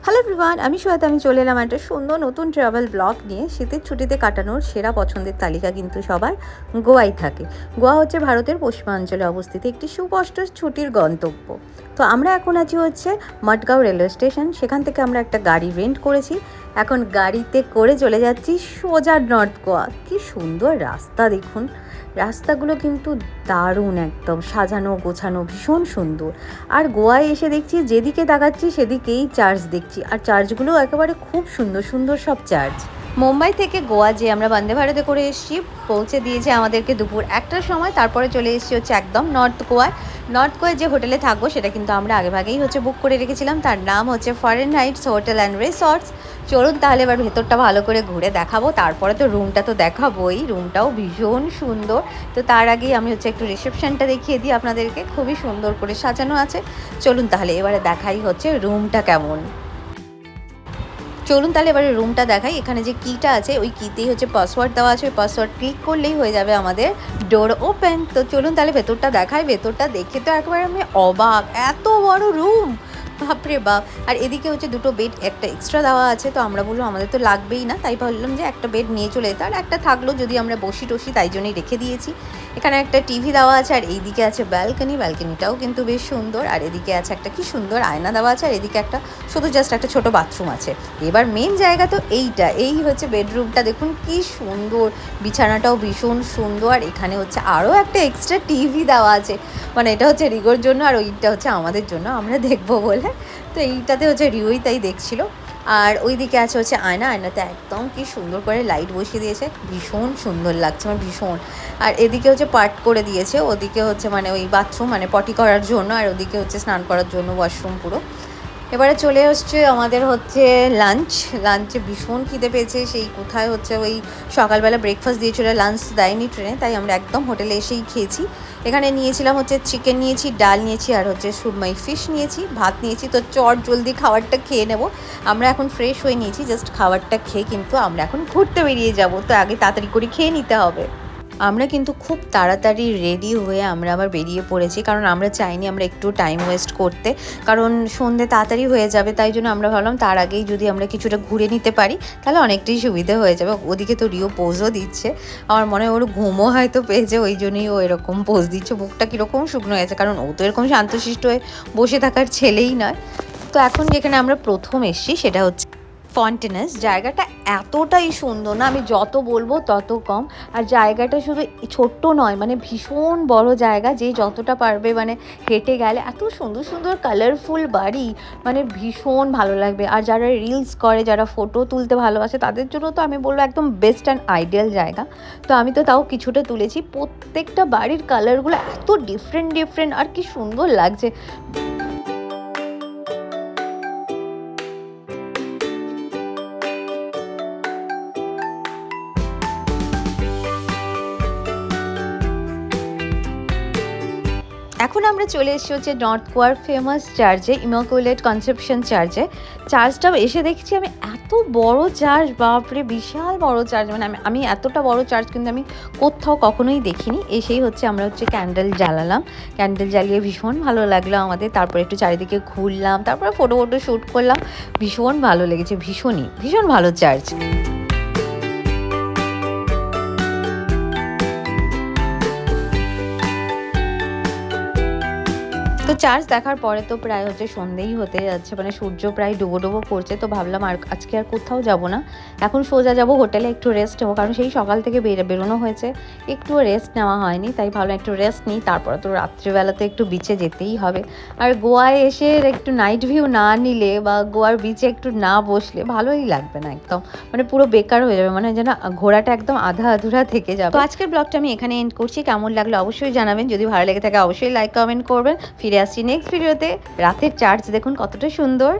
Hello everyone, আমি সোহাত। আমি চলে এলাম একটা সুন্দর নতুন ট্রাভেল ব্লগ নিয়ে। শীতের ছুটিতে কাটানোর সেরা পছন্দের তালিকা কিন্তু সবার গোয়াই থাকে। গোয়া হচ্ছে ভারতের পশ্চিমাঞ্চলে অবস্থিত একটি সুস্পষ্ট ছুটির গন্তব্য। তো আমরা এখন আছি হচ্ছে মডগাঁও রেলওয়ে স্টেশন। সেখান থেকে আমরা একটা গাড়ি রেন্ট করেছি। এখন গাড়িতে করে চলে যাচ্ছি সোজা নর্থ গোয়া। কি সুন্দর রাস্তা দেখুন, রাস্তাগুলো কিন্তু দারুণ, একদম সাজানো গোছানো, ভীষণ সুন্দর। আর গোয়ায় এসে দেখছি যেদিকে তাকাচ্ছি সেদিকেই চার্চ দেখছি, আর চার্চগুলো একেবারে খুব সুন্দর সুন্দর সব চার্চ। মুম্বাই থেকে গোয়া যে আমরা বন্দে ভারতে করে এসেছি, পৌঁছে দিয়েছে আমাদেরকে দুপুর 1টার সময়। তারপরে চলে এসেছি হচ্ছে একদম নর্থ গোয়ায়। নর্থ গোয়ায় যে হোটেলে থাকবো সেটা কিন্তু আমরা আগেভাগেই হচ্ছে বুক করে রেখেছিলাম। তার নাম হচ্ছে ফারেনহাইটস হোটেল অ্যান্ড রিসর্টস। চলুন তাহলে এবার ভেতরটা ভালো করে ঘুরে দেখাবো, তারপরে তো রুমটা তো দেখাবোই। রুমটাও ভীষণ সুন্দর। তো তার আগেই আমি হচ্ছে একটু রিসেপশনটা দেখিয়ে দিই আপনাদেরকে। খুবই সুন্দর করে সাজানো আছে। চলুন তাহলে এবারে দেখাই হচ্ছে রুমটা কেমন। চলুন তাহলে এবারে রুমটা দেখাই। এখানে যে কিটা আছে ওই কিতেই হচ্ছে পাসওয়ার্ড দেওয়া আছে। ওই পাসওয়ার্ড ক্লিক করলেই হয়ে যাবে আমাদের ডোর ওপেন। তো চলুন তাহলে ভেতরটা দেখাই। ভেতরটা দেখে তো একবারে আমি অবাক, এত বড় রুম, বাপরে বাপ। আর এদিকে হচ্ছে দুটো বেড একটা এক্সট্রা দেওয়া আছে। তো আমরা বললাম আমাদের তো লাগবেই না, তাই ভাবলাম যে একটা বেড নিয়ে চলে যেতে। আর একটা থাকলো যদি আমরা বসি টসি, তাই জন্যই রেখে দিয়েছি। এখানে একটা টিভি দেওয়া আছে, আর এইদিকে আছে ব্যালকনি। ব্যালকনিটাও কিন্তু বেশ সুন্দর। আর এদিকে আছে একটা কি সুন্দর আয়না দেওয়া আছে। আর এদিকে একটা শুধু জাস্ট একটা ছোট বাথরুম আছে। এবার মেন জায়গা তো এইটা, এই হচ্ছে বেডরুমটা। দেখুন কি সুন্দর, বিছানাটাও ভীষণ সুন্দর। আর এখানে হচ্ছে আরও একটা এক্সট্রা টিভি দেওয়া আছে, মানে এটা হচ্ছে রিগোর জন্য আর ওইটা হচ্ছে আমাদের জন্য, আমরা দেখবো বলে। তো এইটাতে হচ্ছে রিওই তাই দেখছিল। আর ওইদিকে আছে হচ্ছে আয়না। আয়নাতে একদম কি সুন্দর করে লাইট বসিয়ে দিয়েছে, ভীষণ সুন্দর লাগছে আমার, ভীষণ। আর এদিকে হচ্ছে পার্ট করে দিয়েছে। ওদিকে হচ্ছে মানে ওই বাথরুম, মানে পটি করার জন্য, আর ওদিকে হচ্ছে স্নান করার জন্য ওয়াশরুম পুরো। এবারে চলে আসছে আমাদের হচ্ছে লাঞ্চে ভীষণ খিদে পেয়েছে। সেই কোথায় হচ্ছে ওই সকালবেলা ব্রেকফাস্ট দিয়েছিল, লাঞ্চ দেয়নি ট্রেনে, তাই আমরা একদম হোটেলে এসেই খেয়েছি। এখানে নিয়েছিলাম হচ্ছে চিকেন নিয়েছি, ডাল নিয়েছি, আর হচ্ছে সুরমাই ফিশ নিয়েছি, ভাত নিয়েছি। তো জলদি খাবারটা খেয়ে নেব। আমরা এখন ফ্রেশ হয়ে নিয়েছি, জাস্ট খাবারটা খেয়ে কিন্তু আমরা এখন ঘুরতে বেরিয়ে যাব। তো আগে তাড়াতাড়ি করে খেয়ে নিতে হবে। আমরা কিন্তু খুব তাড়াতাড়ি রেডি হয়ে আমরা আবার বেরিয়ে পড়েছি, কারণ আমরা চাইনি আমরা একটু টাইম ওয়েস্ট করতে, কারণ সন্ধে তাড়াতাড়ি হয়ে যাবে। তাই জন্য আমরা ভাবলাম তার আগেই যদি আমরা কিছুটা ঘুরে নিতে পারি তাহলে অনেকটাই সুবিধে হয়ে যাবে। ওদিকে তো রিও পোজও দিচ্ছে, আমার মনে হয় ওর ঘুমও হয়তো পেয়েছে, ওই জন্যই ও এরকম পোজ দিচ্ছে। বুকটা কীরকম শুকনো হয়েছে, কারণ ও তো এরকম শান্তশিষ্ট হয়ে বসে থাকার ছেলেই নয়। তো এখন যেখানে আমরা প্রথম এসেছি সেটা হচ্ছে ফন্টেনাস। জায়গাটা এতটাই সুন্দর না, আমি যত বলবো তত কম। আর জায়গাটা শুধু ছোট্ট নয়, মানে ভীষণ বড় জায়গা। যে যতটা পারবে মানে হেঁটে গেলে এত সুন্দর সুন্দর কালারফুল বাড়ি, মানে ভীষণ ভালো লাগবে। আর যারা রিলস করে, যারা ফটো তুলতে ভালোবাসে, তাদের জন্য তো আমি বলবো একদম বেস্ট অ্যান্ড আইডিয়াল জায়গা। তো আমি তো তাও কিছুটা তুলেছি। প্রত্যেকটা বাড়ির কালারগুলো এত ডিফারেন্ট আর কি সুন্দর লাগছে। এখন আমরা চলে এসেছি হচ্ছে নর্থ গোয়ার ফেমাস চার্চে, ইমাকুলেট কনসেপশন চার্চে। চার্চটাও এসে দেখছি আমি, এত বড় চার্চ, বাপরে বিশাল বড় চার্চ। মানে আমি এতটা বড় চার্চ কিন্তু আমি কোথাও কখনোই দেখিনি। এসেই হচ্ছে আমরা হচ্ছে ক্যান্ডেল জ্বালালাম। ক্যান্ডেল জ্বালিয়ে ভীষণ ভালো লাগলো আমাদের। তারপরে একটু চারিদিকে ঘুরলাম, তারপরে ফটো শ্যুট করলাম। ভীষণ ভালো লেগেছে, ভীষণ ভালো চার্চ। তো চার্চ দেখার পরে তো প্রায় হচ্ছে সন্ধেই হতে যাচ্ছে, মানে সূর্য প্রায় ডুবো করছে। তো ভাবলাম আর আজকে আর কোথাও যাব না, এখন সোজা যাব হোটেলে একটু রেস্ট নেবো, কারণ সেই সকাল থেকে বেরোনো হয়েছে, একটু রেস্ট নেওয়া হয়নি। তাই ভাবলাম একটু রেস্ট নিই, তারপরে তো রাত্রিবেলাতে একটু বিচে যেতেই হবে। আর গোয়ায় এসে একটু নাইট ভিউ না নিলে বা গোয়ার বিচে একটু না বসলে ভালোই লাগবে না, একদম মানে পুরো বেকার হয়ে যাবে, মানে যেন ঘোরাটা একদম আধা আধুরা থেকে যাবে। তো আজকের ব্লগটা আমি এখানে এন্ড করছি। কেমন লাগলো অবশ্যই জানাবেন, যদি ভালো লেগে থাকে অবশ্যই লাইক কমেন্ট করবেন। ফিরে আসছি নেক্সট ভিডিওতে। রাতের চার্চ দেখুন কতটা সুন্দর।